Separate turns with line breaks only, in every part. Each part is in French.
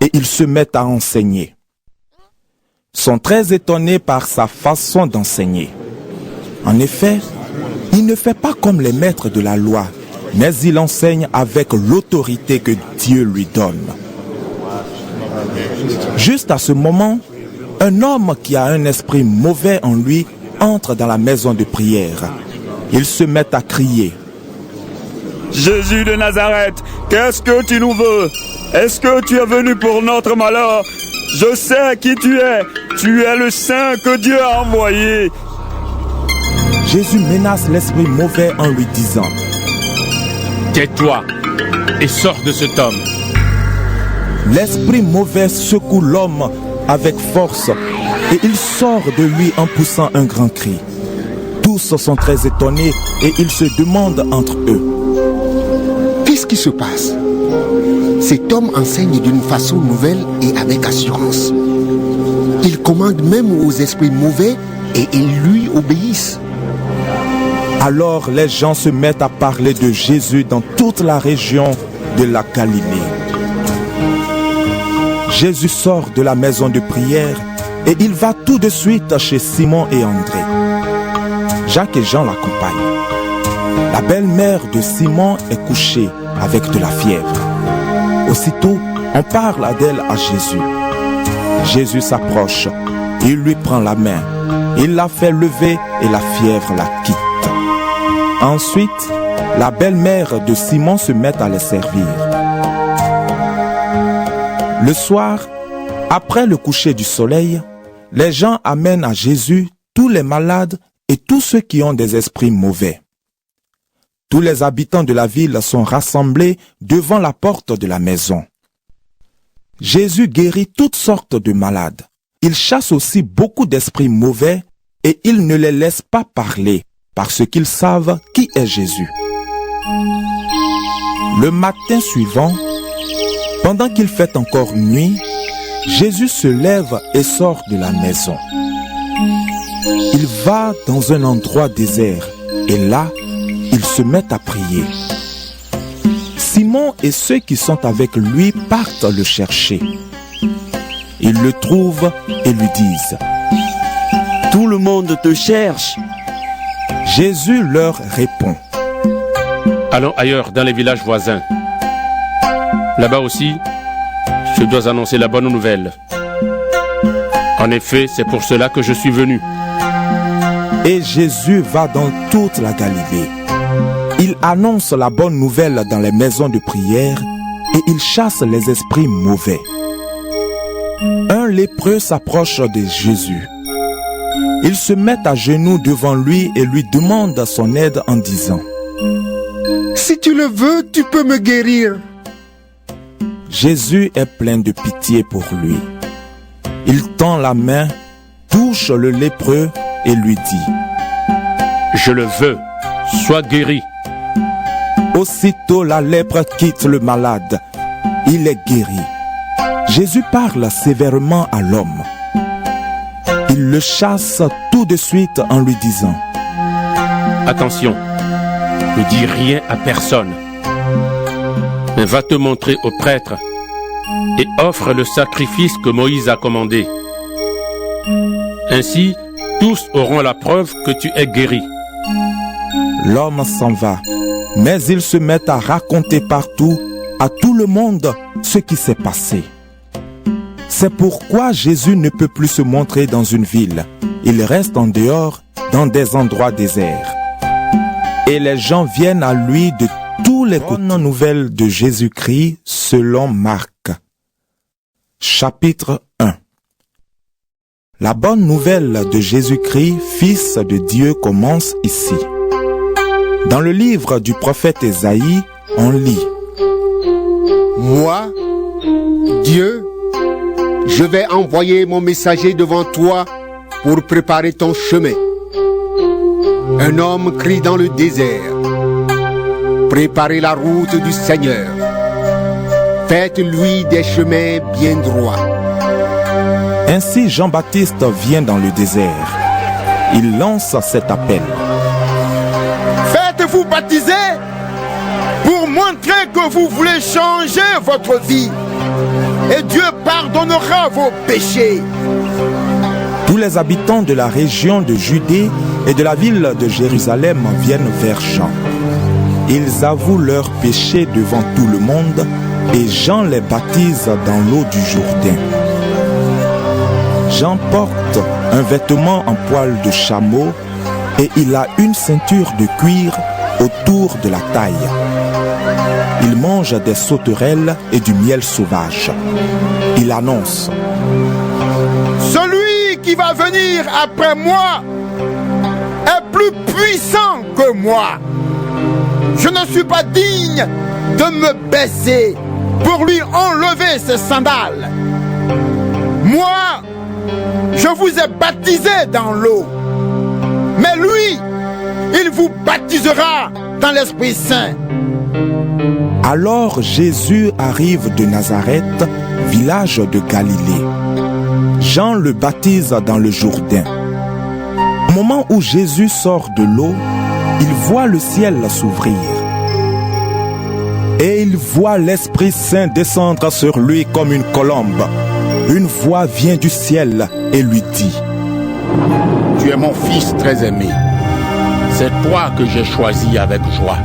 et ils se mettent à enseigner. Sont très étonnés par sa façon d'enseigner. En effet, il ne fait pas comme les maîtres de la loi, mais il enseigne avec l'autorité que Dieu lui donne. Juste à ce moment, un homme qui a un esprit mauvais en lui entre dans la maison de prière. Il se met à crier.
« Jésus de Nazareth, qu'est-ce que tu nous veux? Est-ce que tu es venu pour notre malheur? Je sais qui tu es le Saint que Dieu a envoyé. »
Jésus menace l'esprit mauvais en lui disant.
« Tais-toi et sors de cet homme. »
L'esprit mauvais secoue l'homme avec force et il sort de lui en poussant un grand cri. Tous sont très étonnés et ils se demandent entre eux.
Qu'est-ce qui se passe? Cet homme enseigne d'une façon nouvelle et avec assurance. Il commande même aux esprits mauvais et ils lui obéissent.
Alors les gens se mettent à parler de Jésus dans toute la région de la Galilée. Jésus sort de la maison de prière et il va tout de suite chez Simon et André. Jacques et Jean l'accompagnent. La belle-mère de Simon est couchée avec de la fièvre. Aussitôt, on parle d'elle à Jésus. Jésus s'approche, il lui prend la main, il la fait lever et la fièvre la quitte. Ensuite, la belle-mère de Simon se met à les servir. Le soir, après le coucher du soleil, les gens amènent à Jésus tous les malades et tous ceux qui ont des esprits mauvais. Tous les habitants de la ville sont rassemblés devant la porte de la maison. Jésus guérit toutes sortes de malades. Il chasse aussi beaucoup d'esprits mauvais et il ne les laisse pas parler parce qu'ils savent qui est Jésus. Le matin suivant, pendant qu'il fait encore nuit, Jésus se lève et sort de la maison. Il va dans un endroit désert et là, il se met à prier. Simon et ceux qui sont avec lui partent le chercher. Ils le trouvent et lui disent «
Tout le monde te cherche. »
Jésus leur répond
« Allons ailleurs dans les villages voisins. Là-bas aussi, je dois annoncer la bonne nouvelle. En effet, c'est pour cela que je suis venu. »
Et Jésus va dans toute la Galilée. Il annonce la bonne nouvelle dans les maisons de prière et il chasse les esprits mauvais. Un lépreux s'approche de Jésus. Il se met à genoux devant lui et lui demande son aide en disant «
Si tu le veux, tu peux me guérir. »
Jésus est plein de pitié pour lui. Il tend la main, touche le lépreux et lui dit
« Je le veux, sois guéri. »
Aussitôt la lèpre quitte le malade. Il est guéri. Jésus parle sévèrement à l'homme. Il le chasse tout de suite en lui disant
« Attention, ne dis rien à personne, mais va te montrer au prêtre et offre le sacrifice que Moïse a commandé. Ainsi, tous auront la preuve que tu es guéri. »
L'homme s'en va, mais il se met à raconter partout, à tout le monde, ce qui s'est passé. C'est pourquoi Jésus ne peut plus se montrer dans une ville. Il reste en dehors, dans des endroits déserts. Et les gens viennent à lui de tous les bonnes nouvelles de Jésus-Christ selon Marc. Chapitre 1. La bonne nouvelle de Jésus-Christ, Fils de Dieu, commence ici. Dans le livre du prophète Ésaïe, on lit «
Moi, Dieu, je vais envoyer mon messager devant toi pour préparer ton chemin. Un homme crie dans le désert. Préparez la route du Seigneur. Faites-lui des chemins bien droits. »
Ainsi Jean-Baptiste vient dans le désert. Il lance cet appel.
Faites-vous baptiser pour montrer que vous voulez changer votre vie. Et Dieu
pardonnera vos péchés.
Tous les habitants de la région de Judée et de la ville de Jérusalem viennent vers Jean. Ils avouent leurs péchés devant tout le monde et Jean les baptise dans l'eau du Jourdain. Jean porte un vêtement en poil de chameau et il a une ceinture de cuir autour de la taille. Il mange des sauterelles et du miel sauvage. Il annonce:
Celui qui va venir après moi est plus puissant que moi. Je ne suis pas digne de me baisser pour lui enlever ses sandales. Moi, je vous ai baptisé dans l'eau, mais lui, il vous baptisera dans l'Esprit Saint.
Alors Jésus arrive de Nazareth, village de Galilée. Jean le baptise dans le Jourdain. Au moment où Jésus sort de l'eau, il voit le ciel s'ouvrir. Et il voit l'Esprit Saint descendre sur lui comme une colombe. Une voix vient du ciel et lui dit:
Tu es mon fils très aimé. C'est toi que j'ai choisi avec joie.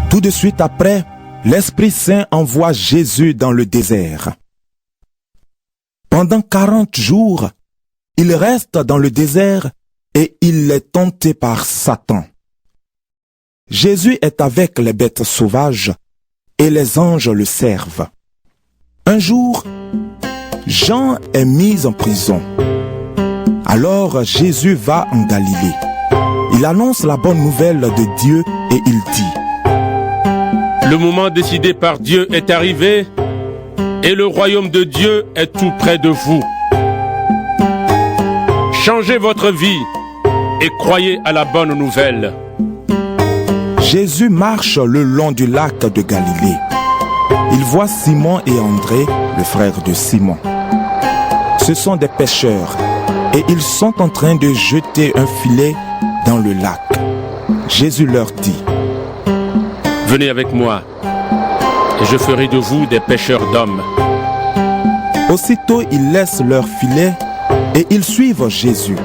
Tout de suite après, l'Esprit Saint envoie Jésus dans le désert. Pendant 40 jours, il reste dans le désert et il est tenté par Satan. Jésus est avec les bêtes sauvages et les anges le servent. Un jour, Jean est mis en prison. Alors Jésus va en Galilée. Il annonce la bonne nouvelle de Dieu et il dit:
Le moment décidé par Dieu est arrivé et le royaume de Dieu est tout près de vous. Changez votre vie et croyez à la bonne nouvelle.
Jésus marche le long du lac de Galilée. Il voit Simon et André, le frère de Simon. Ce sont des pêcheurs et ils sont en train de jeter un filet dans le lac. Jésus leur dit:
Venez avec moi et je ferai de vous des pêcheurs d'hommes.
Aussitôt ils laissent leur filet et ils suivent Jésus.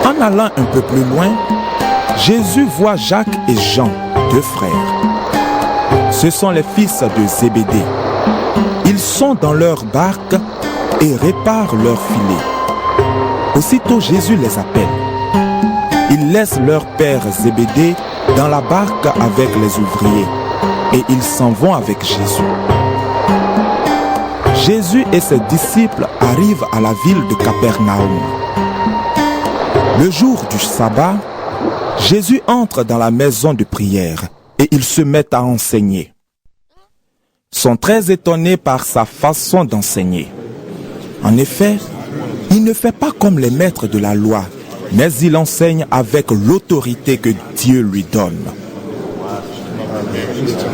En allant un peu plus loin, Jésus voit Jacques et Jean, deux frères. Ce sont les fils de Zébédée. Ils sont dans leur barque et réparent leur filet. Aussitôt Jésus les appelle. Ils laissent leur père Zébédée dans la barque avec les ouvriers et ils s'en vont avec Jésus. Jésus et ses disciples arrivent à la ville de Capernaum. Le jour du sabbat, Jésus entre dans la maison de prière et il se met à enseigner. Ils sont très étonnés par sa façon d'enseigner. En effet, il ne fait pas comme les maîtres de la loi, mais il enseigne avec l'autorité que Dieu lui donne.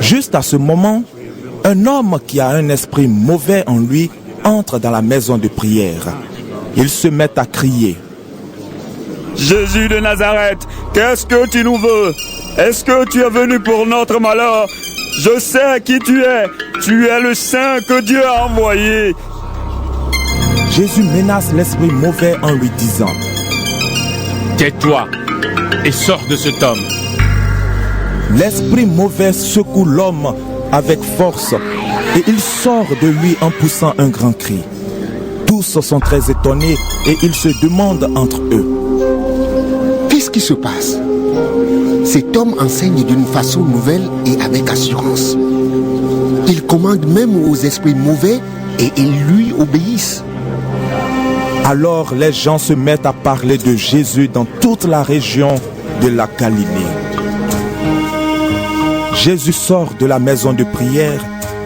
Juste à ce moment, un homme qui a un esprit mauvais en lui entre dans la maison de prière. Il se met à crier:
Jésus de Nazareth, qu'est-ce que tu nous veux? Est-ce que tu es venu pour notre malheur? Je sais qui tu es le Saint que Dieu a envoyé.
Jésus menace l'esprit mauvais en lui disant:
Tais-toi et sors de cet homme.
L'esprit mauvais secoue l'homme avec force et il sort de lui en poussant un grand cri. Tous sont très étonnés et ils se demandent entre eux:
Qu'est-ce qui se passe? Cet homme enseigne d'une façon nouvelle et avec assurance. Il commande même aux esprits mauvais et ils lui obéissent.
Alors les gens se mettent à parler de Jésus dans toute la région de la Galilée. Jésus sort de la maison de prière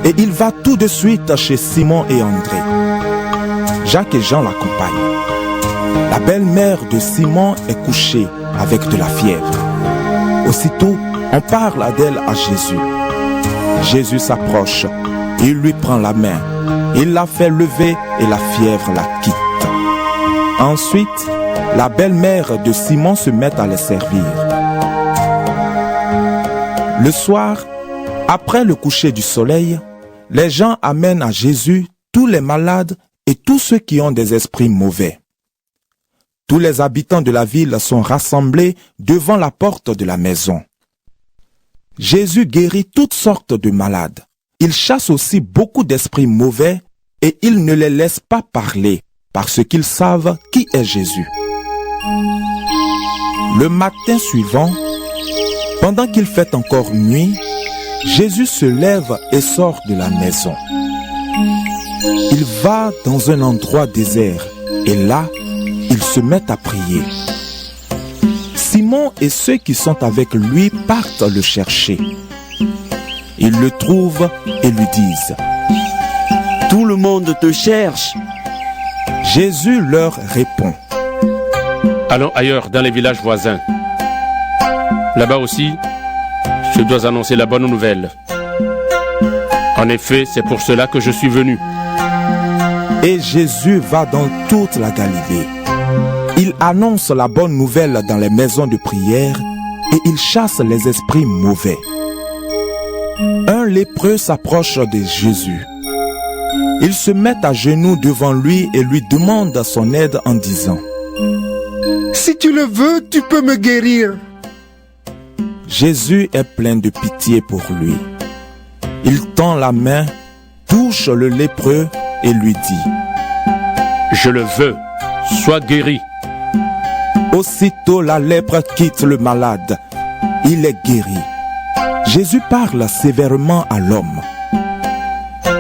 et il va tout de suite chez Simon et André. Jacques et Jean l'accompagnent. La belle-mère de Simon est couchée avec de la fièvre. Aussitôt, on parle d'elle à Jésus. Jésus s'approche, il lui prend la main, il la fait lever et la fièvre la quitte. Ensuite, la belle-mère de Simon se met à les servir. Le soir, après le coucher du soleil, les gens amènent à Jésus tous les malades et tous ceux qui ont des esprits mauvais. Tous les habitants de la ville sont rassemblés devant la porte de la maison. Jésus guérit toutes sortes de malades. Il chasse aussi beaucoup d'esprits mauvais et il ne les laisse pas parler parce qu'ils savent qui est Jésus. Le matin suivant, pendant qu'il fait encore nuit, Jésus se lève et sort de la maison. Il va dans un endroit désert et là, il se met à prier. Simon et ceux qui sont avec lui partent le chercher. Ils le trouvent et lui disent:
« Tout le monde te cherche. »
Jésus leur répond:
« Allons ailleurs, dans les villages voisins. Là-bas aussi, je dois annoncer la bonne nouvelle. En effet, c'est pour cela que je suis venu. »
Et Jésus va dans toute la Galilée. Il annonce la bonne nouvelle dans les maisons de prière et il chasse les esprits mauvais. Un lépreux s'approche de Jésus. Il se met à genoux devant lui et lui demande son aide en disant:
« Si tu le veux, tu peux me guérir. »
Jésus est plein de pitié pour lui. Il tend la main, touche le lépreux et lui dit:
« Je le veux, sois guéri. »
Aussitôt la lèpre quitte le malade. Il est guéri. Jésus parle sévèrement à l'homme.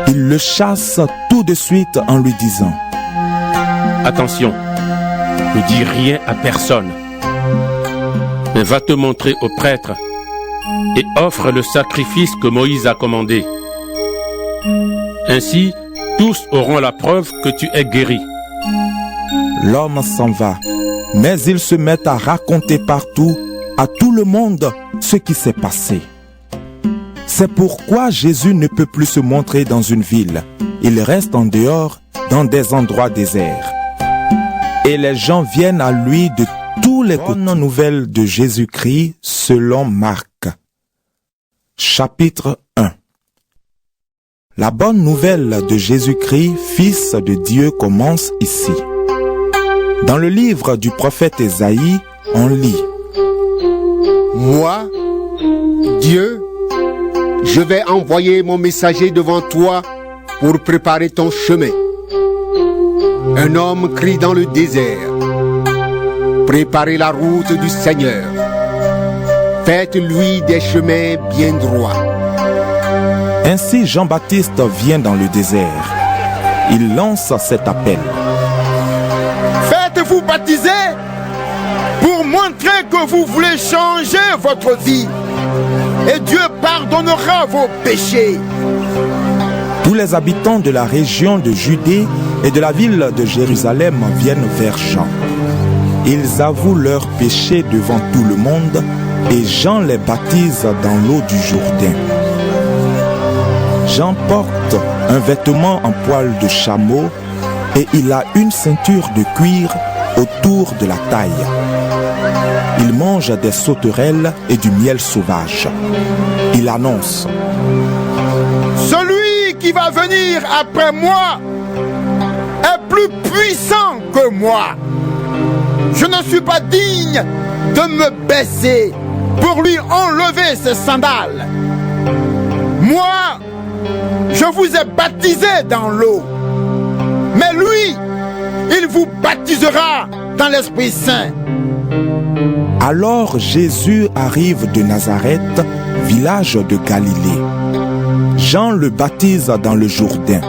Il le chasse tout de suite en lui disant:
« Attention, ne dis rien à personne, mais va te montrer au prêtre et offre le sacrifice que Moïse a commandé. Ainsi, tous auront la preuve que tu es guéri. »
L'homme s'en va, mais il se met à raconter partout, à tout le monde, ce qui s'est passé. C'est pourquoi Jésus ne peut plus se montrer dans une ville. Il reste en dehors, dans des endroits déserts. Et les gens viennent à lui de tous les côtés. Bonne nouvelle de Jésus-Christ selon Marc. Chapitre 1. La bonne nouvelle de Jésus-Christ, Fils de Dieu, commence ici. Dans le livre du prophète Ésaïe, on lit:
« Moi, Dieu, je vais envoyer mon messager devant toi pour préparer ton chemin. Un homme crie dans le désert: préparez la route du Seigneur. Faites-lui des chemins bien droits. »
Ainsi Jean-Baptiste vient dans le désert. Il lance cet appel:
Faites-vous baptiser pour montrer que vous voulez changer votre vie. Et Dieu pardonnera vos péchés.
Tous les habitants de la région de Judée et de la ville de Jérusalem viennent vers Jean. Ils avouent leurs péchés devant tout le monde et Jean les baptise dans l'eau du Jourdain. Jean porte un vêtement en poil de chameau et il a une ceinture de cuir autour de la taille. Il mange des sauterelles et du miel sauvage. Il annonce:
Celui qui va venir après moi est plus puissant que moi. Je ne suis pas digne de me baisser pour lui enlever ses sandales. Moi, je vous ai baptisé dans l'eau, mais lui, il vous baptisera dans l'Esprit Saint.
Alors Jésus arrive de Nazareth, village de Galilée. Jean le baptise dans le Jourdain.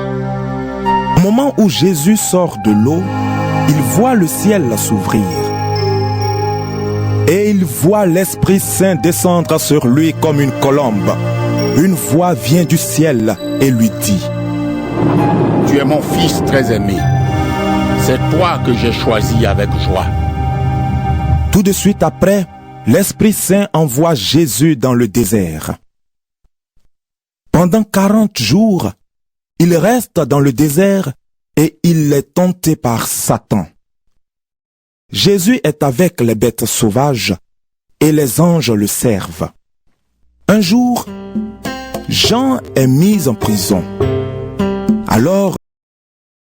Au moment où Jésus sort de l'eau, il voit le ciel s'ouvrir. Et il voit l'Esprit Saint descendre sur lui comme une colombe. Une voix vient du ciel et lui dit:
Tu es mon fils très aimé. C'est toi que j'ai choisi avec joie.
Tout de suite après, l'Esprit Saint envoie Jésus dans le désert. Pendant 40 jours, il reste dans le désert et il est tenté par Satan. Jésus est avec les bêtes sauvages et les anges le servent. Un jour, Jean est mis en prison. Alors